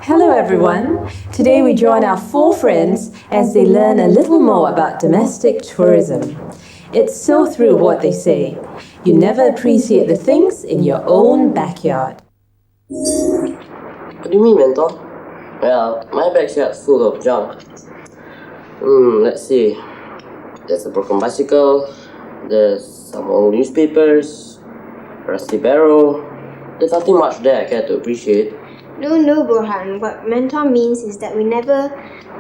Hello everyone! Today we join our 4 friends as they learn a little more about domestic tourism. It's so true what they say. You never appreciate the things in your own backyard. What do you mean, mentor? Well, my backyard's full of junk. Let's see. There's a broken bicycle, there's some old newspapers, a rusty barrel. There's nothing much there I care to appreciate. No, Borhan. What mentor means is that we never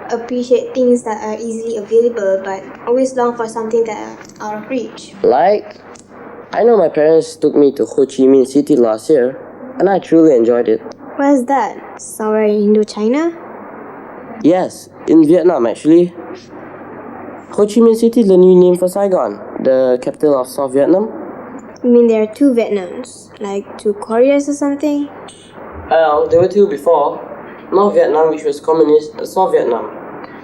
appreciate things that are easily available but always long for something that are out of reach. Like, I know my parents took me to Ho Chi Minh City last year, and I truly enjoyed it. Where's that? Somewhere in Indochina? Yes, in Vietnam actually. Ho Chi Minh City is the new name for Saigon, the capital of South Vietnam. You mean there are 2 Vietnams? Like 2 Koreas or something? Well, there were 2 before. North Vietnam, which was communist, and South Vietnam.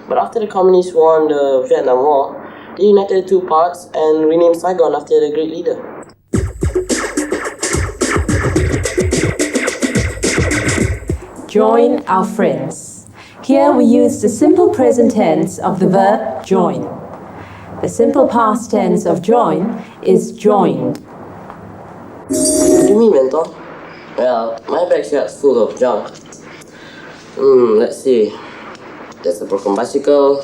But after the communists won the Vietnam War, they united the 2 parts and renamed Saigon after the great leader. Join our friends. Here we use the simple present tense of the verb join. The simple past tense of join is joined. What do you mean, mentor? Well, my backyard's full of junk. Let's see. There's a broken bicycle.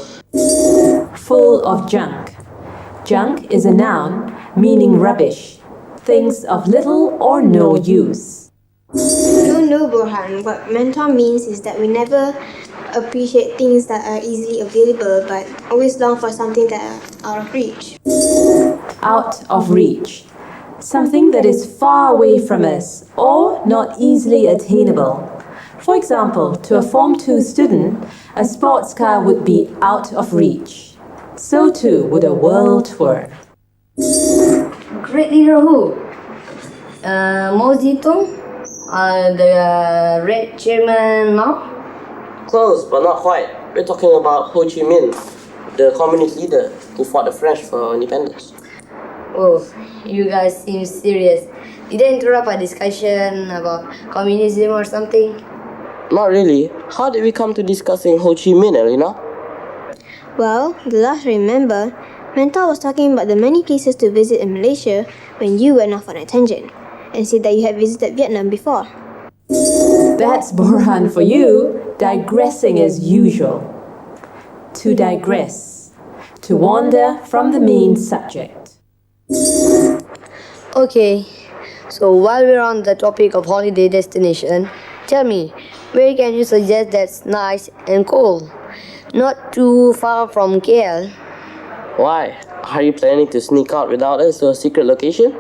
Full of junk. Junk is a noun meaning rubbish, things of little or no use. No, Borhan. What mentor means is that we never appreciate things that are easily available but always long for something that are out of reach. Out of reach. Something that is far away from us or not easily attainable. For example, to a Form 2 student, a sports car would be out of reach. So too would a world tour. Great leader who? Mao Zedong? The red chairman now? Close, but not quite. We're talking about Ho Chi Minh, the communist leader who fought the French for independence. Oh, you guys seem serious. Did I interrupt a discussion about communism or something? Not really. How did we come to discussing Ho Chi Minh, Elena? Well, the last I remember, mentor was talking about the many places to visit in Malaysia when you went off on a tangent and said that you had visited Vietnam before. That's Borhan for you, digressing as usual. To digress. To wander from the main subject. Okay, so while we're on the topic of holiday destination, tell me, where can you suggest that's nice and cool? Not too far from KL. Why? Are you planning to sneak out without us to a secret location?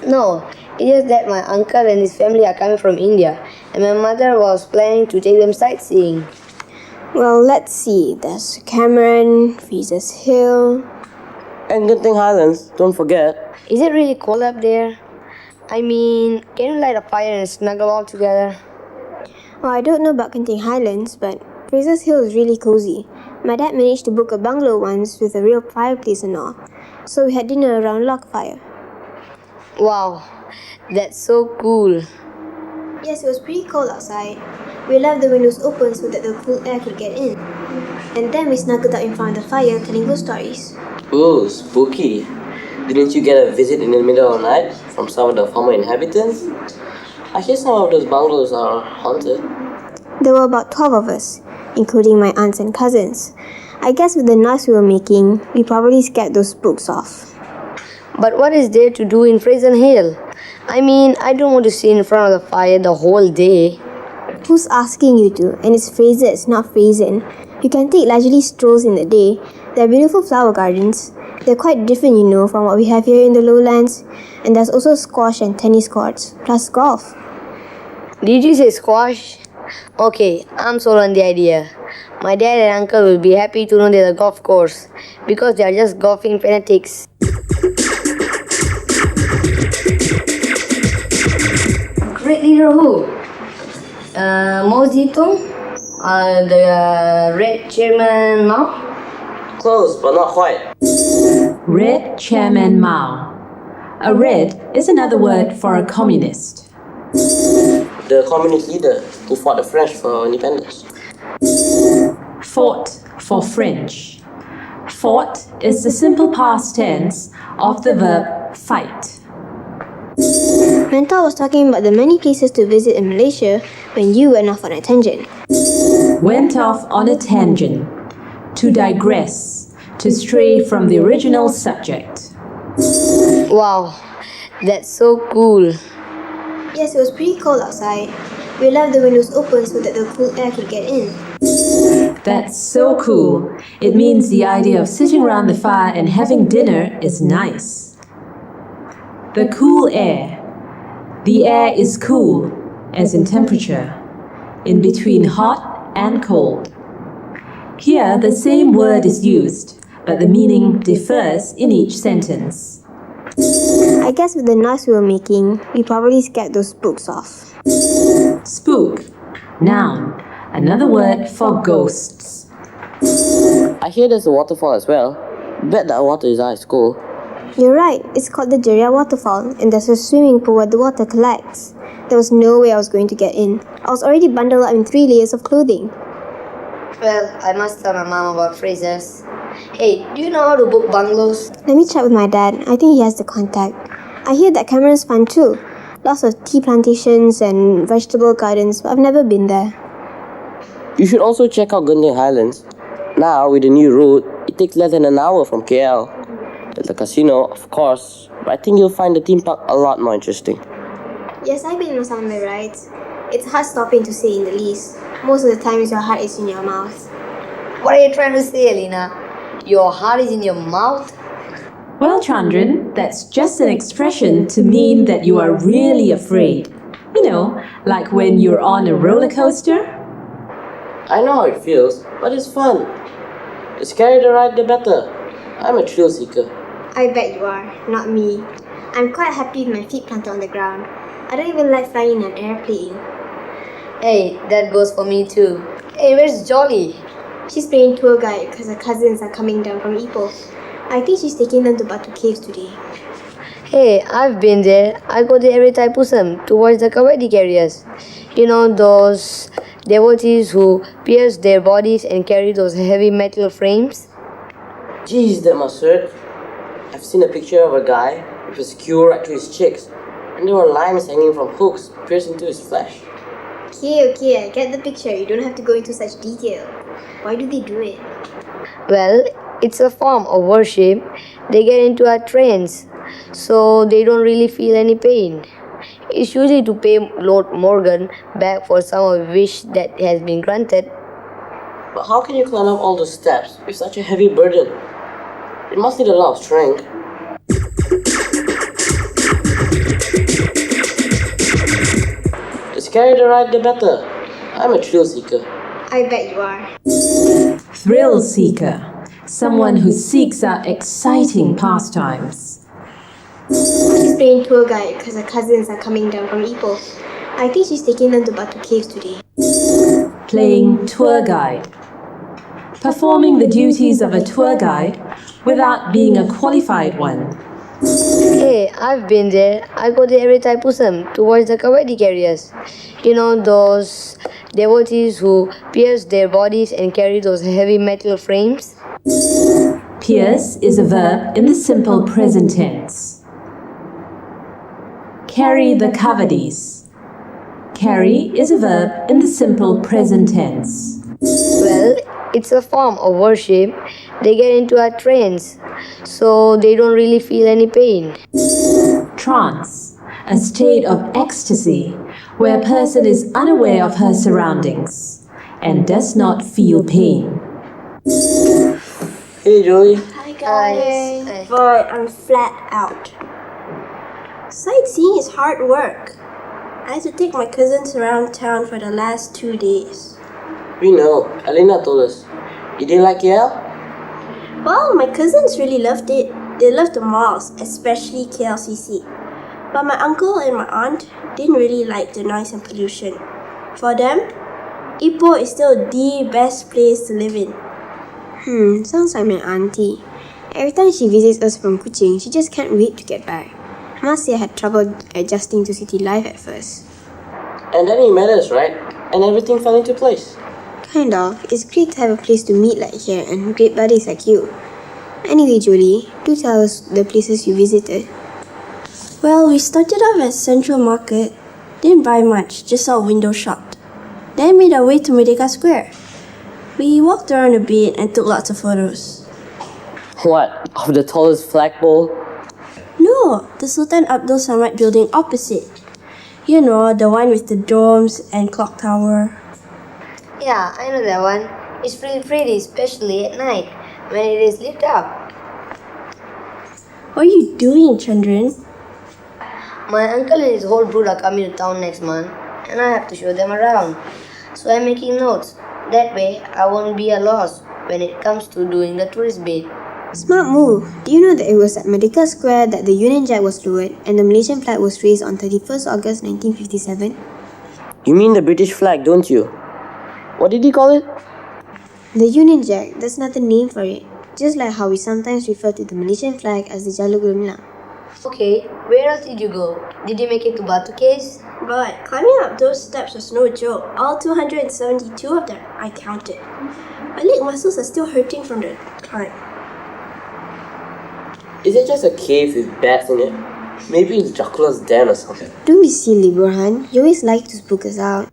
No, it's just that my uncle and his family are coming from India, and my mother was planning to take them sightseeing. Well, let's see. There's Cameron, Fraser's Hill. And Genting Highlands, don't forget. Is it really cold up there? I mean, can you light a fire and snuggle all together? Well, I don't know about Genting Highlands, but Fraser's Hill is really cozy. My dad managed to book a bungalow once with a real fireplace and all, so we had dinner around log fire. Wow, that's so cool. Yes, it was pretty cold outside. We left the windows open so that the cool air could get in. And then we snuggled up in front of the fire telling ghost stories. Ooh, spooky. Didn't you get a visit in the middle of the night from some of the former inhabitants? I hear some of those bungalows are haunted. There were about 12 of us, including my aunts and cousins. I guess with the noise we were making, we probably scared those spooks off. But what is there to do in Fraser Hill? I mean, I don't want to sit in front of the fire the whole day. Who's asking you to? And it's Fraser, it's not Frasen. You can take leisurely strolls in the day. There are beautiful flower gardens. They're quite different, from what we have here in the lowlands. And there's also squash and tennis courts, plus golf. Did you say squash? Okay, I'm sold on the idea. My dad and uncle will be happy to know there's a golf course because they are just golfing fanatics. Great leader who? Mosito? The red chairman Mao? Close, but not quite. Red Chairman Mao. A red is another word for a communist. The communist leader who fought the French for independence. Fought for French. Fought is the simple past tense of the verb fight. Mentor was talking about the many places to visit in Malaysia when you went off on a tangent. Went off on a tangent. To digress. To stray from the original subject. Wow, that's so cool. Yes, it was pretty cold outside. We left the windows open so that the cool air could get in. That's so cool. It means the idea of sitting around the fire and having dinner is nice. The cool air. The air is cool, as in temperature, in between hot and cold. Here, the same word is used, but the meaning differs in each sentence. I guess with the noise we were making, we probably scared those spooks off. Spook. Noun. Another word for ghosts. I hear there's a waterfall as well. Bet that water is ice cold. You're right, it's called the Jeria Waterfall, and there's a swimming pool where the water collects. There was no way I was going to get in. I was already bundled up in 3 layers of clothing. Well, I must tell my mom about Fraser's. Hey, do you know how to book bungalows? Let me check with my dad. I think he has the contact. I hear that Cameron's fun too. Lots of tea plantations and vegetable gardens, but I've never been there. You should also check out Genting Highlands. Now, with the new route, it takes less than an hour from KL. There's a casino, of course, but I think you'll find the theme park a lot more interesting. Yes, I've been on some of the rides. It's heart-stopping to say in the least. Most of the times your heart is in your mouth. What are you trying to say, Alina? Your heart is in your mouth? Well, Chandran, that's just an expression to mean that you are really afraid. Like when you're on a roller coaster. I know how it feels, but it's fun. The scarier the ride, the better. I'm a thrill seeker. I bet you are, not me. I'm quite happy with my feet planted on the ground. I don't even like flying in an airplane. Hey, that goes for me too. Hey, where's Jolly? She's playing tour guide because her cousins are coming down from Ipoh. I think she's taking them to Batu Caves today. Hey, I've been there. I go there every Thaipusam to watch the Kawadi carriers. Those devotees who pierce their bodies and carry those heavy metal frames? Jeez, that must hurt. I've seen a picture of a guy with a skewer right to his cheeks, and there were lines hanging from hooks pierced into his flesh. Okay, I get the picture. You don't have to go into such detail. Why do they do it? Well, it's a form of worship. They get into a trance, so they don't really feel any pain. It's usually to pay Lord Morgan back for some wish that has been granted. But how can you climb up all those steps with such a heavy burden? It must need a lot of strength. The scarier the ride, the better. I'm a thrill seeker. I bet you are. Thrill seeker. Someone who seeks out exciting pastimes. She's playing tour guide because her cousins are coming down from Ipoh. I think she's taking them to Batu Caves today. Playing tour guide. Performing the duties of a tour guide without being a qualified one. Hey, I've been there. I go there every Thaipusam to watch the Kawadi carriers. Those devotees who pierce their bodies and carry those heavy metal frames? Pierce is a verb in the simple present tense. Carry the kavadis. Carry is a verb in the simple present tense. Well, it's a form of worship. They get into a trance, so they don't really feel any pain. Trance, a state of ecstasy where a person is unaware of her surroundings and does not feel pain. Hey Joey, Hi, guys. But I'm flat out. Sightseeing is hard work. I had to take my cousins around town for the last 2 days. We know. Elena told us. You didn't like KL? Well, my cousins really loved it. They loved the malls, especially KLCC. But my uncle and my aunt didn't really like the noise and pollution. For them, Ipoh is still the best place to live in. Sounds like my auntie. Every time she visits us from Kuching, she just can't wait to get back. I must say I had trouble adjusting to city life at first. And then he met us, right? And everything fell into place. Kind of. It's great to have a place to meet like here and great buddies like you. Anyway, Julie, do tell us the places you visited. Well, we started off at Central Market. Didn't buy much, just saw window shopped. Then made our way to Merdeka Square. We walked around a bit and took lots of photos. What? Of the tallest flagpole? No, the Sultan Abdul Samad building opposite. You know, the one with the domes and clock tower. Yeah, I know that one. It's really pretty, especially at night when it is lit up. What are you doing, Chandran? My uncle and his whole brood are coming to town next month, and I have to show them around. So I'm making notes. That way, I won't be a loss when it comes to doing the tourist bit. Smart move. Do you know that it was at Merdeka Square that the Union Jack was lowered and the Malaysian flag was raised on 31st August 1957? You mean the British flag, don't you? What did he call it? The Union Jack, that's another name for it. Just like how we sometimes refer to the Malaysian flag as the Jalur Gemilang. Okay, where else did you go? Did you make it to Batu Caves? But climbing up those steps was no joke. All 272 of them, I counted. My leg muscles are still hurting from the climb. Is it just a cave with bats in it? Maybe it's Dracula's den or something. Don't be silly, Burhan. You always like to spook us out.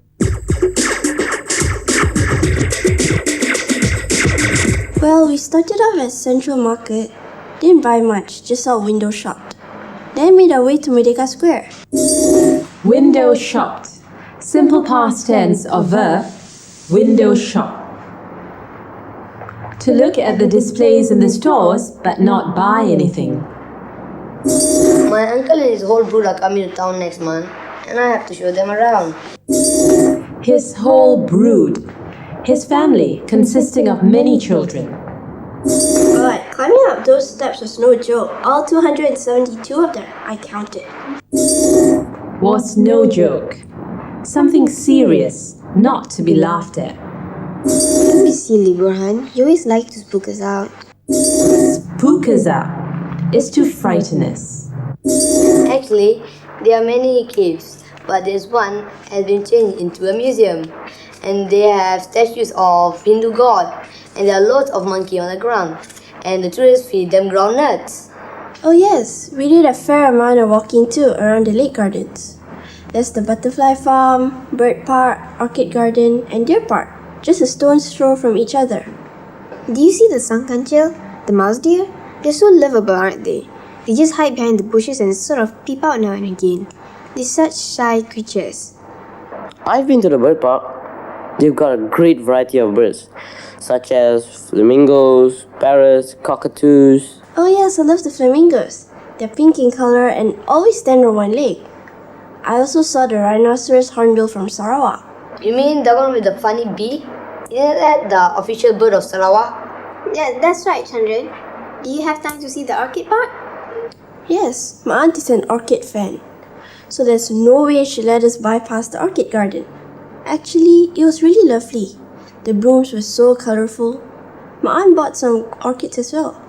Well, we started off at Central Market. Didn't buy much, just saw window shopped. Then made our way to Merdeka Square. Window shopped. Simple past tense of verb, window shop. To look at the displays in the stores but not buy anything. My uncle and his whole brood are coming to town next month, and I have to show them around. His whole brood. His family consisting of many children. But climbing up those steps was no joke. All 272 of them, I counted. Was no joke. Something serious, not to be laughed at. Don't be silly, Burhan. You always like to spook us out. Spook us out is to frighten us. Actually, there are many caves, but this one has been changed into a museum. And they have statues of Hindu god, and there are lots of monkeys on the ground, and the tourists feed them groundnuts. Oh yes, we did a fair amount of walking too around the lake gardens. There's the butterfly farm, bird park, orchid garden, and deer park, just a stone's throw from each other. Do you see the sangkanchil, the mouse deer? They're so lovable, aren't they? They just hide behind the bushes and sort of peep out now and again. They're such shy creatures. I've been to the bird park. They've got a great variety of birds, such as flamingos, parrots, cockatoos. Oh yes, I love the flamingos. They're pink in color and always stand on one leg. I also saw the rhinoceros hornbill from Sarawak. You mean the one with the funny bee? Isn't that the official bird of Sarawak? Yeah, that's right, Chandran. Do you have time to see the orchid park? Yes, my aunt is an orchid fan. So there's no way she let us bypass the orchid garden. Actually, it was really lovely. The blooms were so colorful. My aunt bought some orchids as well.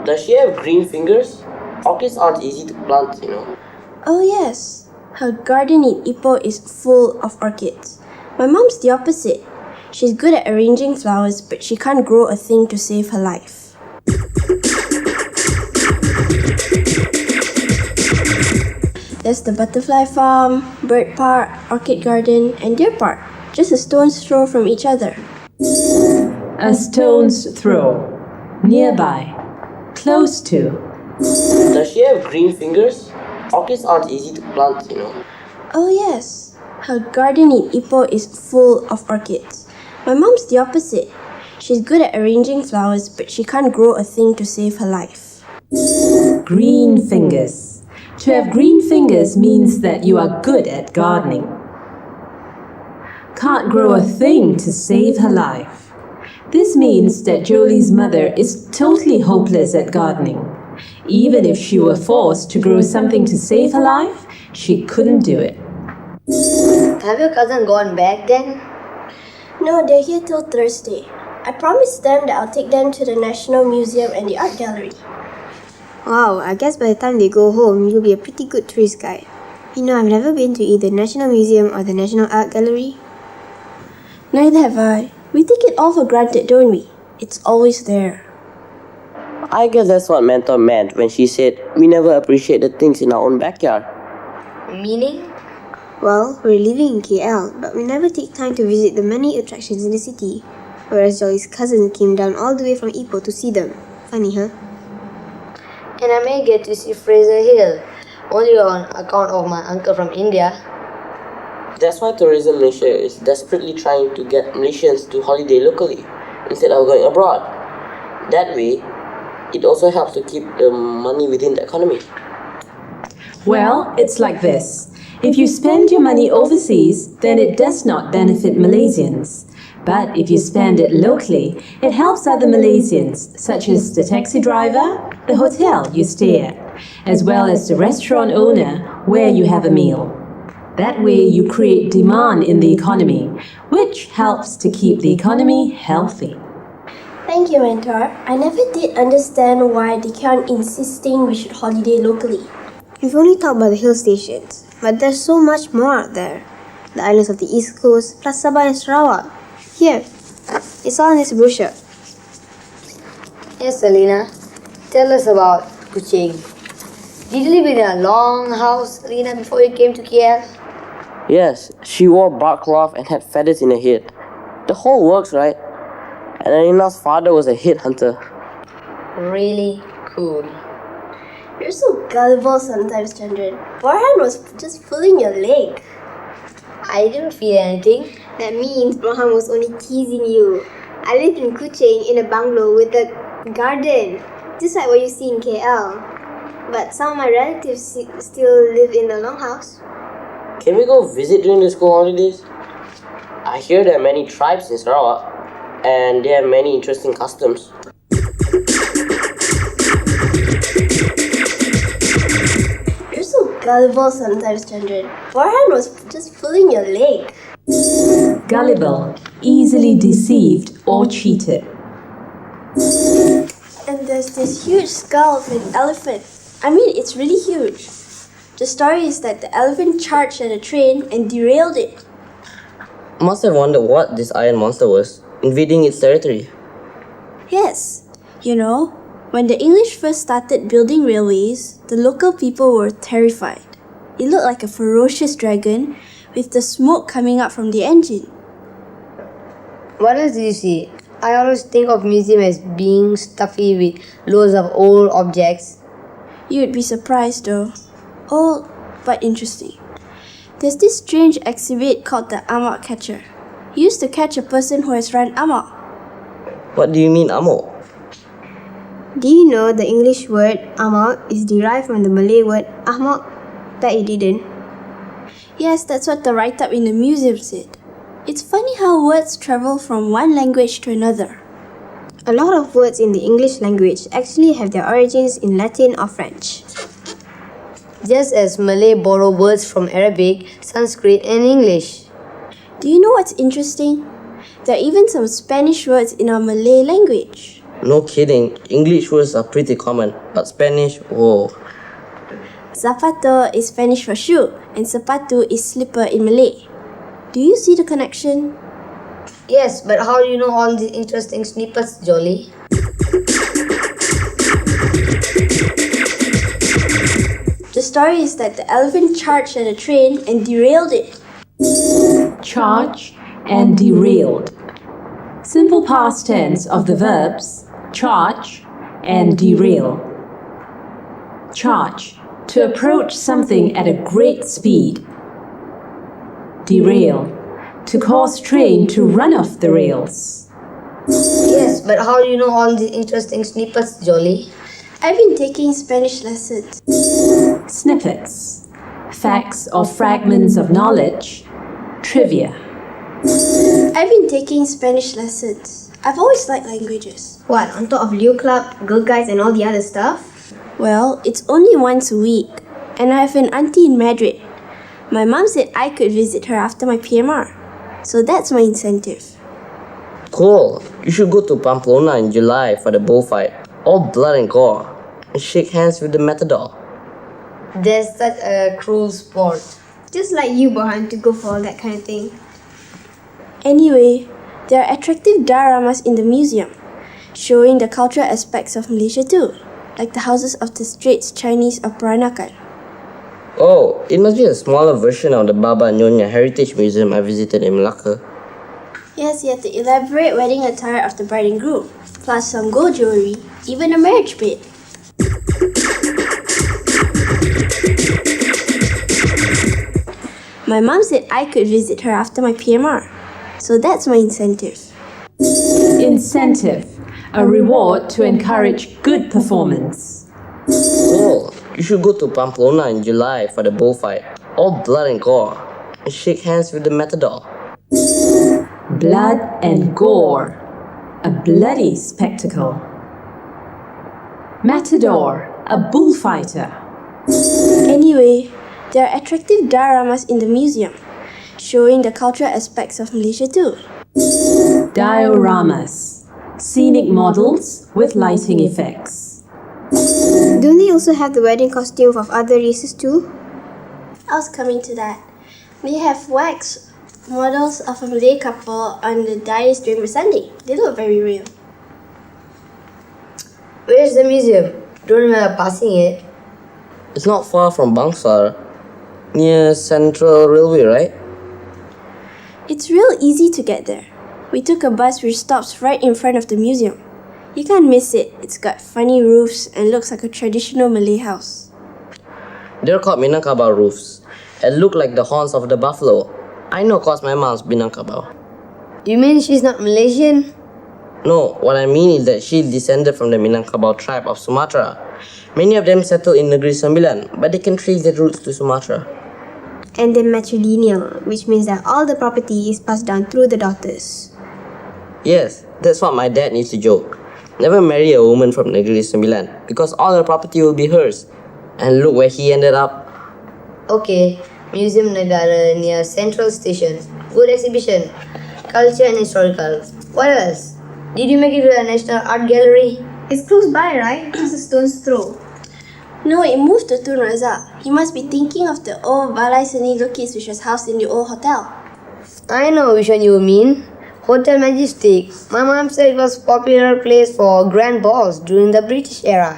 Does she have green fingers? Orchids aren't easy to plant, you know. Oh yes, her garden in Ipoh is full of orchids. My mom's the opposite. She's good at arranging flowers, but she can't grow a thing to save her life. There's the butterfly farm, bird park, orchid garden, and deer park, just a stone's throw from each other. A stone's throw. Nearby. Close to. Does she have green fingers? Orchids aren't easy to plant, you know. Oh yes, her garden in Ipoh is full of orchids. My mom's the opposite. She's good at arranging flowers, but she can't grow a thing to save her life. Green fingers. To have green fingers means that you are good at gardening. Can't grow a thing to save her life. This means that Jolie's mother is totally hopeless at gardening. Even if she were forced to grow something to save her life, she couldn't do it. Have your cousin gone back then? No, they're here till Thursday. I promised them that I'll take them to the National Museum and the art gallery. Wow, I guess by the time they go home, you'll be a pretty good tourist guide. You know, I've never been to either National Museum or the National Art Gallery. Neither have I. We take it all for granted, don't we? It's always there. I guess that's what Mentor meant when she said we never appreciate the things in our own backyard. Meaning? Well, we're living in KL, but we never take time to visit the many attractions in the city. Whereas Jolly's cousin came down all the way from Ipoh to see them. Funny, huh? And I may get to see Fraser Hill, only on account of my uncle from India. That's why Tourism Malaysia is desperately trying to get Malaysians to holiday locally instead of going abroad. That way, it also helps to keep the money within the economy. Well, it's like this. If you spend your money overseas, then it does not benefit Malaysians. But if you spend it locally, it helps other Malaysians, such as the taxi driver, the hotel you stay at, as well as the restaurant owner where you have a meal. That way you create demand in the economy, which helps to keep the economy healthy. Thank you, Mentor. I never did understand why they kept on insisting we should holiday locally. We've only talked about the hill stations, but there's so much more out there. The islands of the East Coast, plus Sabah and Sarawak. Here, it's all in this brochure. Yes, Selena. Tell us about Kuching. Did you live in a long house, Selena, before you came to KL? Yes, she wore bark cloth and had feathers in her head. The whole works, right? And Anina's father was a headhunter. Really cool. You're so gullible sometimes, Chandran. Farhan was just pulling your leg. I didn't feel anything. That means Braham was only teasing you. I lived in Kuching in a bungalow with a garden, just like what you see in KL. But some of my relatives still live in the longhouse. Can we go visit during the school holidays? I hear there are many tribes in Sarawak, and they have many interesting customs. You're so gullible sometimes, Chandran. Farhan was just pulling your leg. Gullible, easily deceived or cheated. And there's this huge skull of an elephant. I mean, it's really huge. The story is that the elephant charged at a train and derailed it. Must have wondered what this iron monster was, invading its territory. Yes, you know, when the English first started building railways, the local people were terrified. It looked like a ferocious dragon with the smoke coming up from the engine. What else did you see? I always think of museum as being stuffy with loads of old objects. You'd be surprised though. Old, but interesting. There's this strange exhibit called the amok catcher. Used to catch a person who has run amok. What do you mean, Amo? Do you know the English word amok is derived from the Malay word ahmak? That you didn't. Yes, that's what the write-up in the museum said. It's funny how words travel from one language to another. A lot of words in the English language actually have their origins in Latin or French. Just as Malay borrow words from Arabic, Sanskrit and English. Do you know what's interesting? There are even some Spanish words in our Malay language. No kidding, English words are pretty common, but Spanish, whoa. Zapato is Spanish for shoe, and sepatu is slipper in Malay. Do you see the connection? Yes, but how do you know all these interesting snippets, Jolly? The story is that the elephant charged at a train and derailed it. Charge and derailed. Simple past tense of the verbs charge and derail. Charge, to approach something at a great speed. Derail, to cause train to run off the rails. Yes, but how do you know all these interesting snippets, Jolly? I've been taking Spanish lessons. Snippets, facts or fragments of knowledge, trivia. I've been taking Spanish lessons. I've always liked languages. What, on top of Leo Club, Girl Guides, and all the other stuff? Well, it's only once a week, and I have an auntie in Madrid. My mom said I could visit her after my PMR, so that's my incentive. Cool. You should go to Pamplona in July for the bullfight. All blood and gore. And shake hands with the matador. There's such a cruel sport. Just like you, Bohan, to go for all that kind of thing. Anyway, there are attractive dioramas in the museum, showing the cultural aspects of Malaysia too, like the houses of the Straits Chinese of Peranakan. Oh, it must be a smaller version of the Baba Nyonya Heritage Museum I visited in Malacca. Yes, you have the elaborate wedding attire of the bride and groom, plus some gold jewelry, even a marriage bed. My mom said I could visit her after my PMR, so that's my incentive. Incentive, a reward to encourage good performance. Cool. You should go to Pamplona in July for the bullfight. All blood and gore. And shake hands with the matador. Blood and gore, a bloody spectacle. Matador, a bullfighter. Anyway, there are attractive dioramas in the museum, showing the cultural aspects of Malaysia too. Dioramas, scenic models with lighting effects. Don't they also have the wedding costume of other races too? I was coming to that. They have wax models of a Malay couple on the dais during Sunday. They look very real. Where's the museum? Don't remember passing it. It's not far from Bangsar. Near Central Railway, right? It's real easy to get there. We took a bus which stops right in front of the museum. You can't miss it. It's got funny roofs and looks like a traditional Malay house. They're called Minangkabau roofs and look like the horns of the buffalo. I know cause my mom's Minangkabau. Do you mean she's not Malaysian? No, what I mean is that she descended from the Minangkabau tribe of Sumatra. Many of them settled in Negeri Sembilan, but they can trace their roots to Sumatra. And then matrilineal, which means that all the property is passed down through the daughters. Yes, that's what my dad used to joke. Never marry a woman from Negeri Sembilan because all her property will be hers. And look where he ended up. Okay, Museum Negara near Central Station. Good exhibition. Culture and historical. What else? Did you make it to the National Art Gallery? It's close by, right? Just a stone's throw. No, it moved to Tun Razak. You must be thinking of the old Balai Seni Lukis which was housed in the old hotel. I know which one you mean. Hotel Majestic. My mom said it was a popular place for grand balls during the British era.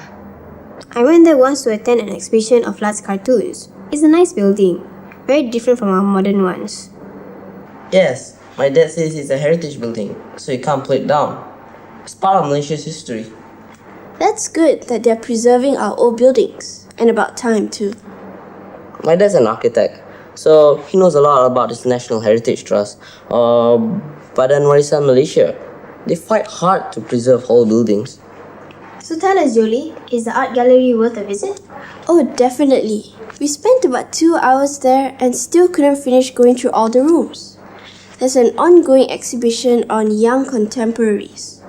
I went there once to attend an exhibition of large cartoons. It's a nice building, very different from our modern ones. Yes, my dad says it's a heritage building, so you can't pull it down. It's part of Malaysia's history. That's good that they're preserving our old buildings. And about time too. My dad's an architect, so he knows a lot about this National Heritage Trust, or Badan Warisan Malaysia. They fight hard to preserve whole buildings. So tell us, Jolie, is the art gallery worth a visit? Oh, definitely. We spent about 2 hours there and still couldn't finish going through all the rooms. There's an ongoing exhibition on young contemporaries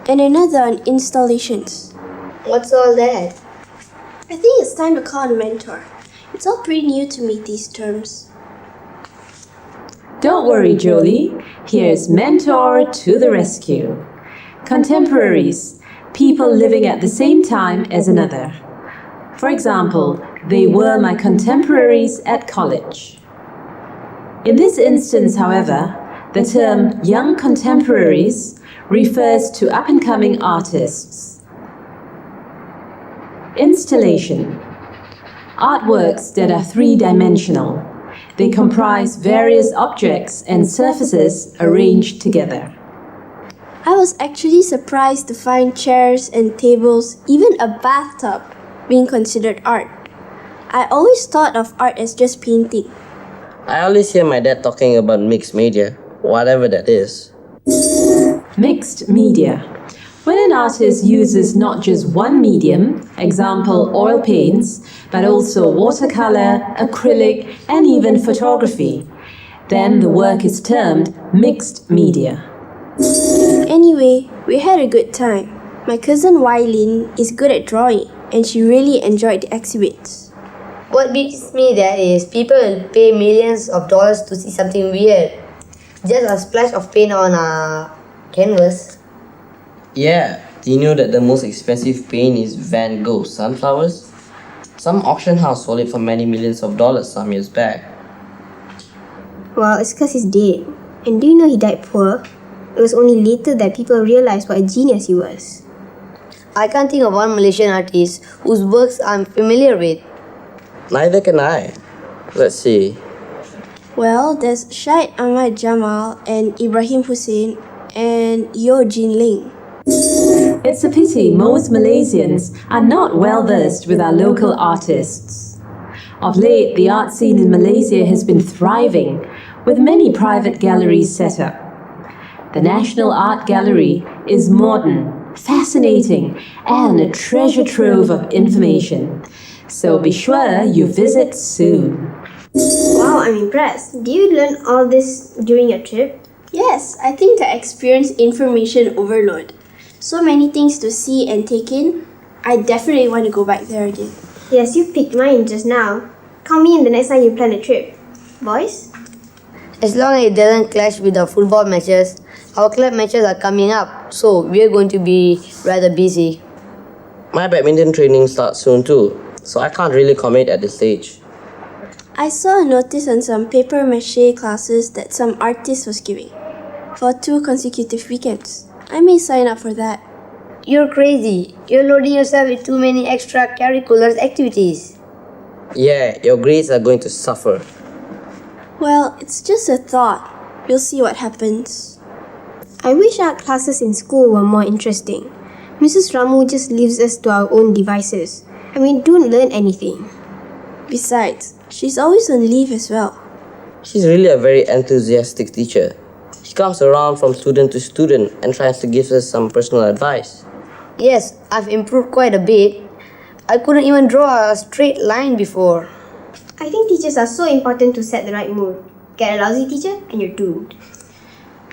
and another on installations. What's all that? I think it's time to call a mentor. It's all pretty new to me, these terms. Don't worry, Jolie. Here's Mentor to the rescue. Contemporaries, people living at the same time as another. For example, they were my contemporaries at college. In this instance, however, the term young contemporaries refers to up-and-coming artists. Installation. Artworks that are three-dimensional. They comprise various objects and surfaces arranged together. I was actually surprised to find chairs and tables, even a bathtub, being considered art. I always thought of art as just painting. I always hear my dad talking about mixed media, whatever that is. Mixed media. When an artist uses not just one medium, example oil paints, but also watercolor, acrylic, and even photography, then the work is termed mixed media. Anyway, we had a good time. My cousin Wylin is good at drawing and she really enjoyed the exhibits. What beats me there is people will pay millions of dollars to see something weird. Just a splash of paint on a canvas. Yeah, do you know that the most expensive paint is Van Gogh's sunflowers? Some auction house sold it for many millions of dollars some years back. Well, it's because he's dead. And do you know he died poor? It was only later that people realized what a genius he was. I can't think of one Malaysian artist whose works I'm familiar with. Neither can I. Let's see. Well, there's Syed Ahmad Jamal and Ibrahim Hussein and Yo Jin Ling. It's a pity most Malaysians are not well versed with our local artists. Of late, the art scene in Malaysia has been thriving, with many private galleries set up. The National Art Gallery is modern, fascinating, and a treasure trove of information. So be sure you visit soon. Wow, I'm impressed. Do you learn all this during your trip? Yes, I think I experienced information overload. So many things to see and take in. I definitely want to go back there again. Yes, you picked mine just now. Call me in the next time you plan a trip. Boys? As long as it doesn't clash with the football matches, our club matches are coming up, so we're going to be rather busy. My badminton training starts soon too, so I can't really commit at this stage. I saw a notice on some paper mache classes that some artist was giving for 2 consecutive weekends. I may sign up for that. You're crazy. You're loading yourself with too many extracurricular activities. Yeah, your grades are going to suffer. Well, it's just a thought. We'll see what happens. I wish our classes in school were more interesting. Mrs. Ramu just leaves us to our own devices, and we don't learn anything. Besides, she's always on leave as well. She's really a very enthusiastic teacher. She comes around from student to student and tries to give us some personal advice. Yes, I've improved quite a bit. I couldn't even draw a straight line before. I think teachers are so important to set the right mood. Get a lousy teacher and you're doomed.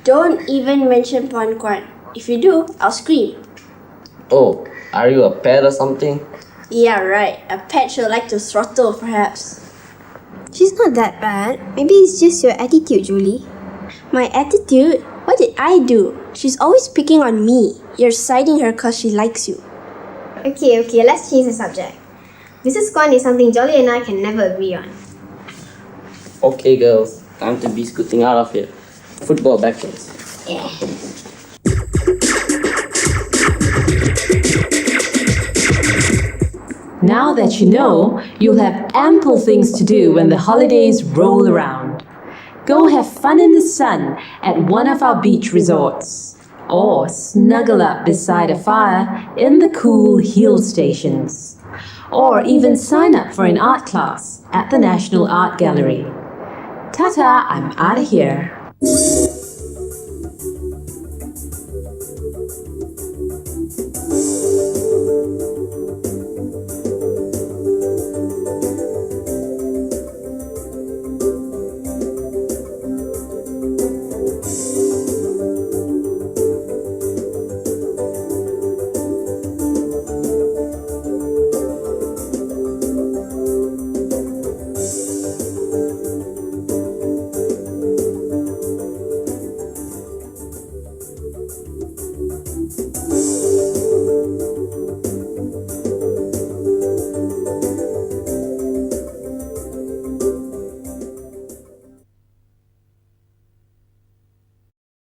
Don't even mention Puan Kwan. If you do, I'll scream. Oh, are you a pet or something? Yeah, right. A pet she'll like to throttle, perhaps. She's not that bad. Maybe it's just your attitude, Julie. My attitude? What did I do? She's always picking on me. You're siding her cause she likes you. Okay, let's change the subject. Mrs. Kwan is something Jolly and I can never agree on. Okay girls, time to be scooting out of here. Football backwards. Now that you know, you'll have ample things to do when the holidays roll around. Go have fun in the sun at one of our beach resorts, or snuggle up beside a fire in the cool hill stations, or even sign up for an art class at the National Art Gallery. Ta-ta, I'm out of here.